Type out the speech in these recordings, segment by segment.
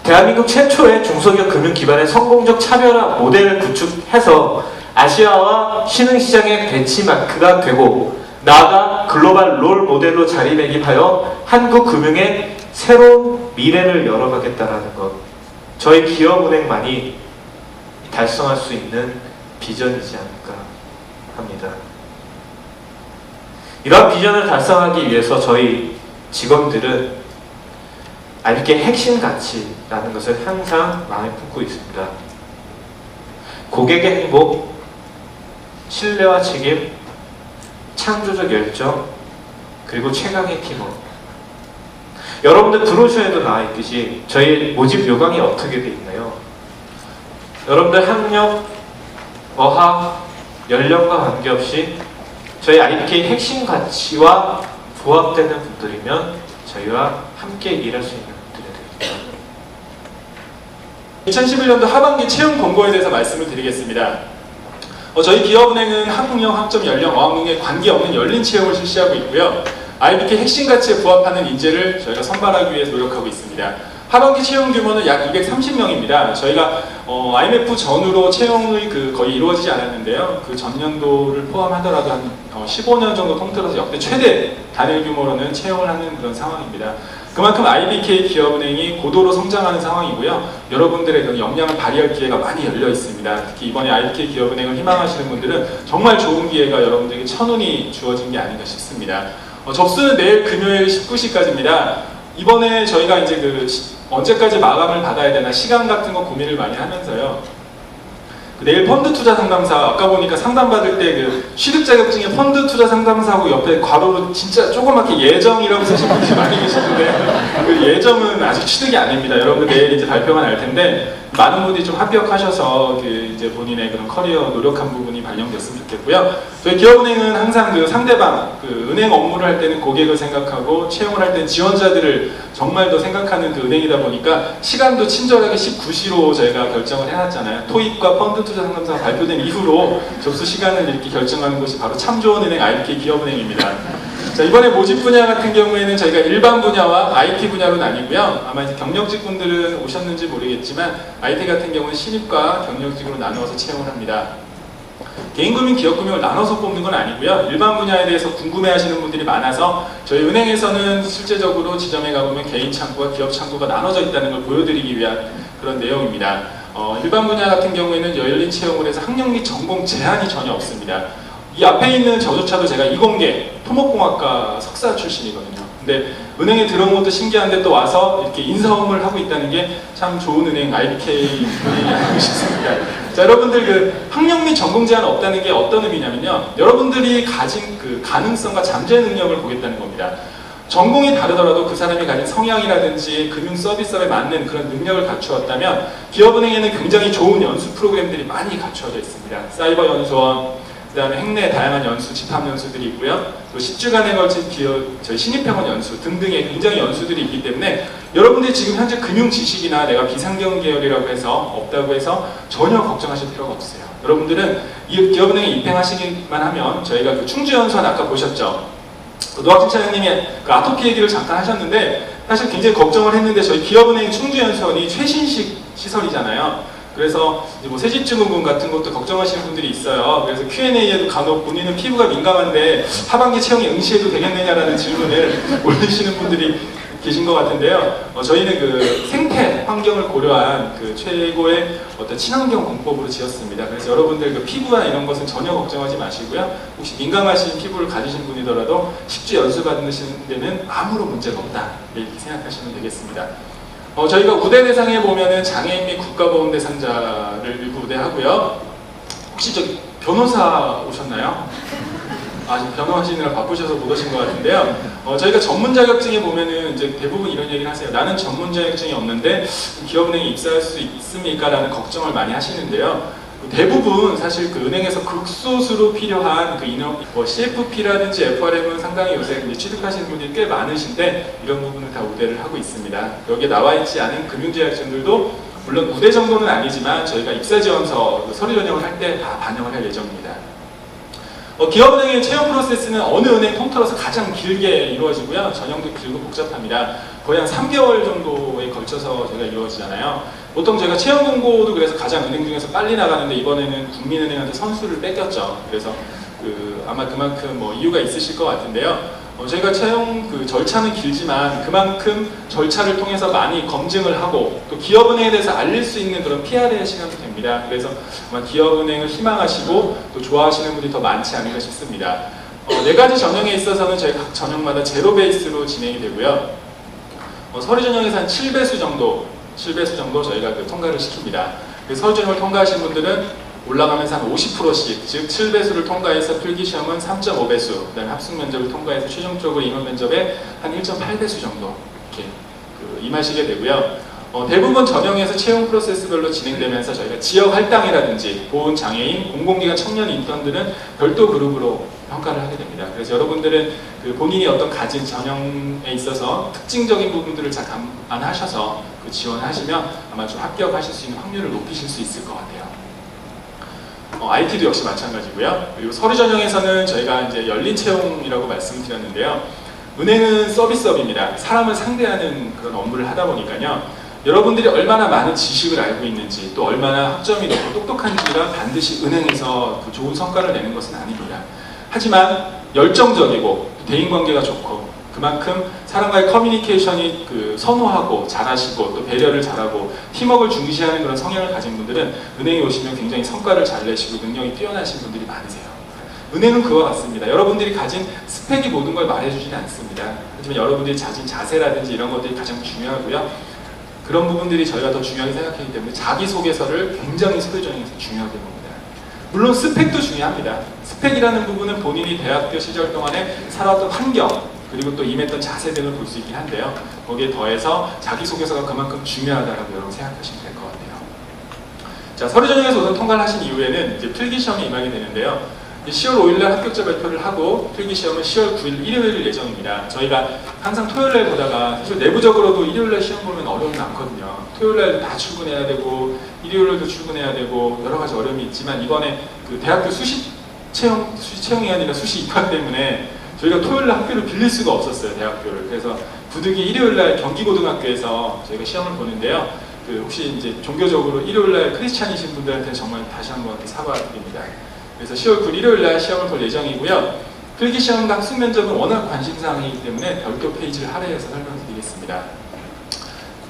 대한민국 최초의 중소기업 금융 기반의 성공적 차별화 모델을 구축해서 아시아와 신흥시장의 벤치마크가 되고 나아가 글로벌 롤 모델로 자리매김하여 한국 금융의 새로운 미래를 열어가겠다라는 것, 저희 기업은행만이 달성할 수 있는 비전이지 않을까 합니다. 이러한 비전을 달성하기 위해서 저희 직원들은 IBK 핵심 가치라는 것을 항상 마음에 품고 있습니다. 고객의 행복, 신뢰와 책임, 창조적 열정, 그리고 최강의 팀워크. 여러분들 브로셔에도 나와 있듯이 저희 모집 요강이 어떻게 되어 있나요? 여러분들 학력, 어학, 연령과 관계없이 저희 IBK 핵심 가치와 부합되는 분들이면 저희와 함께 일할 수 있는 분들이 됩니다. 2011년도 하반기 채용 공고에 대해서 말씀을 드리겠습니다. 저희 기업은행은 학력형, 학점, 연령, 어학 능력에 관계없는 열린 채용을 실시하고 있고요. IBK 핵심 가치에 부합하는 인재를 저희가 선발하기 위해서 노력하고 있습니다. 하반기 채용 규모는 약 230명입니다. 저희가 IMF 전후로 채용이 거의 이루어지지 않았는데요. 그 전년도를 포함하더라도 한 15년 정도 통틀어서 역대 최대 단일 규모로는 채용을 하는 그런 상황입니다. 그만큼 IBK 기업은행이 고도로 성장하는 상황이고요. 여러분들의 그런 역량을 발휘할 기회가 많이 열려 있습니다. 특히 이번에 IBK 기업은행을 희망하시는 분들은 정말 좋은 기회가 여러분들에게 천운이 주어진 게 아닌가 싶습니다. 접수는 내일 금요일 19시까지입니다. 이번에 저희가 이제 언제까지 마감을 받아야 되나 시간 같은 거 고민을 많이 하면서요. 내일 펀드 투자 상담사, 아까 보니까 상담받을 때 취득 자격증에 펀드 투자 상담사하고 옆에 괄호로 진짜 조그맣게 예정이라고 쓰신 분들이 많이 계시는데 그 예정은 아직 취득이 아닙니다. 여러분들 내일 이제 발표가 날 텐데 많은 분들이 좀 합격하셔서 이제 본인의 그런 커리어 노력한 부분이 반영됐으면 좋겠고요. 저희 기업은행은 항상 상대방 은행 업무를 할 때는 고객을 생각하고 채용을 할 때는 지원자들을 정말 더 생각하는 은행이다 보니까 시간도 친절하게 19시로 저희가 결정을 해놨잖아요. 토익과 펀드 투자 상담사가 발표된 이후로 접수 시간을 이렇게 결정하는 곳이 바로 참 좋은 은행 IBK 기업은행입니다. 자, 이번에 모집 분야 같은 경우에는 저희가 일반 분야와 IT 분야로 나뉘고요. 아마 이제 경력직 분들은 오셨는지 모르겠지만 IT 같은 경우는 신입과 경력직으로 나누어서 채용을 합니다. 개인금융, 기업금융을 나눠서 뽑는 건 아니고요. 일반 분야에 대해서 궁금해하시는 분들이 많아서 저희 은행에서는 실제적으로 지점에 가보면 개인 창구와 기업 창구가 나눠져 있다는 걸 보여드리기 위한 그런 내용입니다. 일반 분야 같은 경우에는 열린 채용을 해서 학력 및 전공 제한이 전혀 없습니다. 이 앞에 있는 저조차도 제가 이공계 토목공학과 석사 출신이거든요. 근데 은행에 들어온 것도 신기한데 또 와서 이렇게 인사업무를 하고 있다는 게 참 좋은 은행 IBK 은행이 아니고 싶습니다. 자, 여러분들 학력 및 전공 제한 없다는 게 어떤 의미냐면요. 여러분들이 가진 가능성과 잠재 능력을 보겠다는 겁니다. 전공이 다르더라도 그 사람이 가진 성향이라든지 금융 서비스업에 맞는 그런 능력을 갖추었다면 기업은행에는 굉장히 좋은 연수 프로그램들이 많이 갖추어져 있습니다. 사이버 연수원, 그 다음에 행내 다양한 연수, 집합 연수들이 있고요. 또 10주간에 걸친 저희 신입병원 연수 등등의 굉장히 연수들이 있기 때문에 여러분들이 지금 현재 금융 지식이나 내가 비상경 계열이라고 해서 없다고 해서 전혀 걱정하실 필요가 없어요. 여러분들은 이 기업은행에 입행하시기만 하면 저희가 충주연수원 아까 보셨죠? 노학진 차장님이 아토피 얘기를 잠깐 하셨는데 사실 굉장히 걱정을 했는데 저희 기업은행 충주연수원이 최신식 시설이잖아요. 그래서 뭐 세집증후군 같은 것도 걱정하시는 분들이 있어요. 그래서 Q&A에도 간혹 본인은 피부가 민감한데 하반기 채용에 응시해도 되겠느냐라는 질문을 올리시는 분들이 계신 것 같은데요. 저희는 생태 환경을 고려한 최고의 친환경 공법으로 지었습니다. 그래서 여러분들 피부나 이런 것은 전혀 걱정하지 마시고요. 혹시 민감하신 피부를 가지신 분이더라도 10주 연수 받으시는 데는 아무런 문제가 없다 이렇게 생각하시면 되겠습니다. 저희가 우대 대상에 보면은 장애인 및 국가보험 대상자를 일부 우대하고요. 혹시 저기 변호사 오셨나요? 지금 변호하시느라 바쁘셔서 못 오신 것 같은데요. 저희가 전문 자격증에 보면은 이제 대부분 이런 얘기를 하세요. 나는 전문 자격증이 없는데 기업은행에 입사할 수 있습니까? 라는 걱정을 많이 하시는데요. 대부분 사실 은행에서 극소수로 필요한 CFP라든지 FRM은 상당히 요새 취득하시는 분들이 꽤 많으신데 이런 부분을 다 우대를 하고 있습니다. 여기에 나와 있지 않은 금융제약증들도 물론 우대 정도는 아니지만 저희가 입사지원서 서류 전형을 할 때 다 반영을 할 예정입니다. 기업은행의 채용 프로세스는 어느 은행 통틀어서 가장 길게 이루어지고요. 전형도 길고 복잡합니다. 거의 한 3개월 정도에 걸쳐서 저희가 이루어지잖아요. 보통 제가 채용 공고도 그래서 가장 은행 중에서 빨리 나가는데 이번에는 국민은행한테 선수를 뺏겼죠. 그래서 아마 그만큼 뭐 이유가 있으실 것 같은데요. 저희가 채용 절차는 길지만 그만큼 절차를 통해서 많이 검증을 하고 또 기업은행에 대해서 알릴 수 있는 그런 PR의 시간도 됩니다. 그래서 아마 기업은행을 희망하시고 또 좋아하시는 분들이 더 많지 않을까 싶습니다. 4가지 전형에 있어서는 저희 각 전형마다 제로 베이스로 진행이 되고요. 서류 전형에서 한 7배수 정도 저희가 통과를 시킵니다. 서류 전형을 통과하신 분들은 올라가면서 한 50%씩, 즉 7배수를 통과해서 필기시험은 3.5배수, 그 다음에 합숙면접을 통과해서 최종적으로 임원면접에 한 1.8배수 정도 이렇게 임하시게 되고요. 대부분 전형에서 채용 프로세스별로 진행되면서 저희가 지역 할당이라든지 보훈장애인, 공공기관 청년 인턴들은 별도 그룹으로 평가를 하게 됩니다. 그래서 여러분들은 본인이 어떤 가진 전형에 있어서 특징적인 부분들을 잘 감안하셔서 지원하시면 아마 좀 합격하실 수 있는 확률을 높이실 수 있을 것 같아요. IT도 역시 마찬가지고요. 그리고 서류 전형에서는 저희가 이제 열린 채용이라고 말씀드렸는데요. 은행은 서비스업입니다. 사람을 상대하는 그런 업무를 하다 보니까요. 여러분들이 얼마나 많은 지식을 알고 있는지 또 얼마나 학점이 높고 똑똑한지가 반드시 은행에서 좋은 성과를 내는 것은 아닙니다. 하지만 열정적이고 대인관계가 좋고 그만큼 사람과의 커뮤니케이션이 선호하고 잘하시고 또 배려를 잘하고 팀워크를 중시하는 그런 성향을 가진 분들은 은행에 오시면 굉장히 성과를 잘 내시고 능력이 뛰어나신 분들이 많으세요. 은행은 그와 같습니다. 여러분들이 가진 스펙이 모든 걸 말해주지는 않습니다. 하지만 여러분들이 가진 자세라든지 이런 것들이 가장 중요하고요. 그런 부분들이 저희가 더 중요하게 생각하기 때문에 자기소개서를 굉장히 서류 전형에서 중요하게 봅니다. 물론 스펙도 중요합니다. 스펙이라는 부분은 본인이 대학교 시절 동안에 살아왔던 환경 그리고 또 임했던 자세 등을 볼 수 있긴 한데요. 거기에 더해서 자기소개서가 그만큼 중요하다고 여러분 생각하시면 될 것 같아요. 자, 서류 전형에서 우선 통과를 하신 이후에는 이제 필기시험에 임하게 되는데요. 10월 5일날 합격자 발표를 하고 필기시험은 10월 9일 일요일 예정입니다. 저희가 항상 토요일날 보다가 사실 내부적으로도 일요일날 시험 보면 어려움이 많거든요. 토요일날도 다 출근해야 되고 일요일날도 출근해야 되고 여러 가지 어려움이 있지만 이번에 대학교 수시 채용이 아니라 수시 입학 때문에 저희가 토요일날 학교를 빌릴 수가 없었어요, 대학교를. 그래서 부득이 일요일날 경기고등학교에서 저희가 시험을 보는데요. 혹시 이제 종교적으로 일요일날 크리스찬이신 분들한테 정말 다시 한번 사과드립니다. 그래서 10월 9일 일요일날 시험을 볼 예정이고요. 필기시험과 학습면접은 워낙 관심사항이기 때문에 별도 페이지를 할애해서 설명드리겠습니다.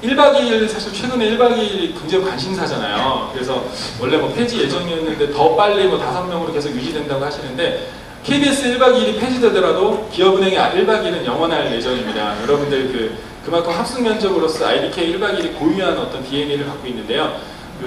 1박 2일, 사실 최근에 1박 2일이 굉장히 관심사잖아요. 그래서 원래 뭐 폐지 예정이었는데 더 빨리 뭐 5명으로 계속 유지된다고 하시는데 KBS 1박 2일이 폐지되더라도 기업은행의 1박 2일은 영원할 예정입니다. 여러분들 그만큼 합숙면접으로서 IBK 1박 2일이 고유한 어떤 DNA를 갖고 있는데요.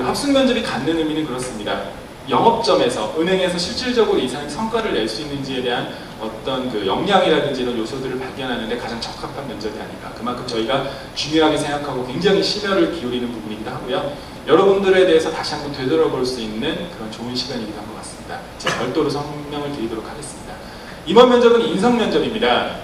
합숙면접이 갖는 의미는 그렇습니다. 영업점에서, 은행에서 실질적으로 이상의 성과를 낼 수 있는지에 대한 어떤 역량이라든지 이런 요소들을 발견하는 데 가장 적합한 면접이 아닐까. 그만큼 저희가 중요하게 생각하고 굉장히 심혈을 기울이는 부분이기도 하고요. 여러분들에 대해서 다시 한번 되돌아볼 수 있는 그런 좋은 시간이기도 한 것 같습니다. 제가 별도로 설명을 드리도록 하겠습니다. 임원 면접은 인성 면접입니다.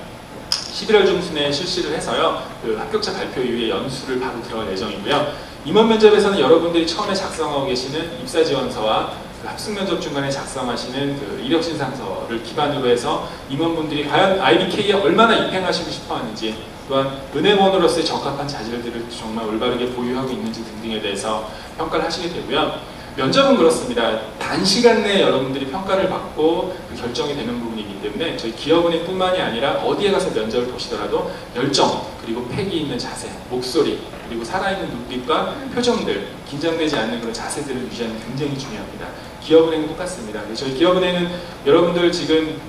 11월 중순에 실시를 해서요. 합격자 발표 이후에 연수를 바로 들어갈 예정이고요. 임원 면접에서는 여러분들이 처음에 작성하고 계시는 입사지원서와 합숙면접 중간에 작성하시는 이력신상서를 기반으로 해서 임원분들이 과연 IBK에 얼마나 입행하시고 싶어 하는지 또한 은행원으로서의 적합한 자질들을 정말 올바르게 보유하고 있는지 등등에 대해서 평가를 하시게 되고요. 면접은 그렇습니다. 단시간 내에 여러분들이 평가를 받고 결정이 되는 부분이기 때문에 저희 기업은행뿐만이 아니라 어디에 가서 면접을 보시더라도 열정, 그리고 패기 있는 자세, 목소리, 그리고 살아있는 눈빛과 표정들, 긴장되지 않는 그런 자세들을 유지하는 게 굉장히 중요합니다. 기업은행은 똑같습니다. 저희 기업은행은 여러분들 지금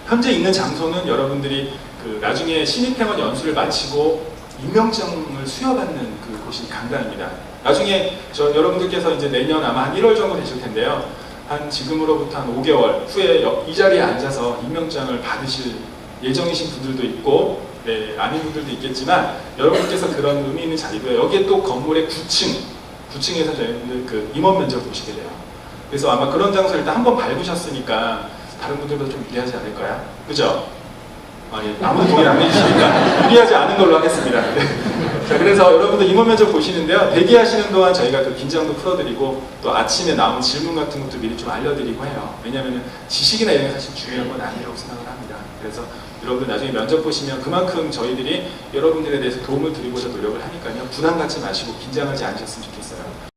현재 있는 장소는 여러분들이 나중에 신입행원 연수를 마치고 임명장을 수여받는 곳이 강당입니다. 나중에 여러분들께서 이제 내년 아마 한 1월 정도 되실 텐데요. 한 지금으로부터 한 5개월 후에 이 자리에 앉아서 임명장을 받으실 예정이신 분들도 있고 아닌 분들도 있겠지만 여러분께서 그런 의미 있는 자리고요. 여기에 또 건물의 9층에서 저희는 임원 면접을 보시게 돼요. 그래서 아마 그런 장소를 일단 한번 밟으셨으니까 다른 분들보다 좀 유리하지 않을까요? 그죠? 아무도 동의 안 해주시니까 유리하지 않은 걸로 하겠습니다. 자, 그래서 여러분들 임원 면접 보시는데요. 대기하시는 동안 저희가 긴장도 풀어드리고 또 아침에 나온 질문 같은 것도 미리 좀 알려드리고 해요. 왜냐하면 지식이나 이런 게 사실 중요한 건 아니라고 생각을 합니다. 그래서 여러분들 나중에 면접 보시면 그만큼 저희들이 여러분들에 대해서 도움을 드리고자 노력을 하니까요. 부담 갖지 마시고 긴장하지 않으셨으면 좋겠어요.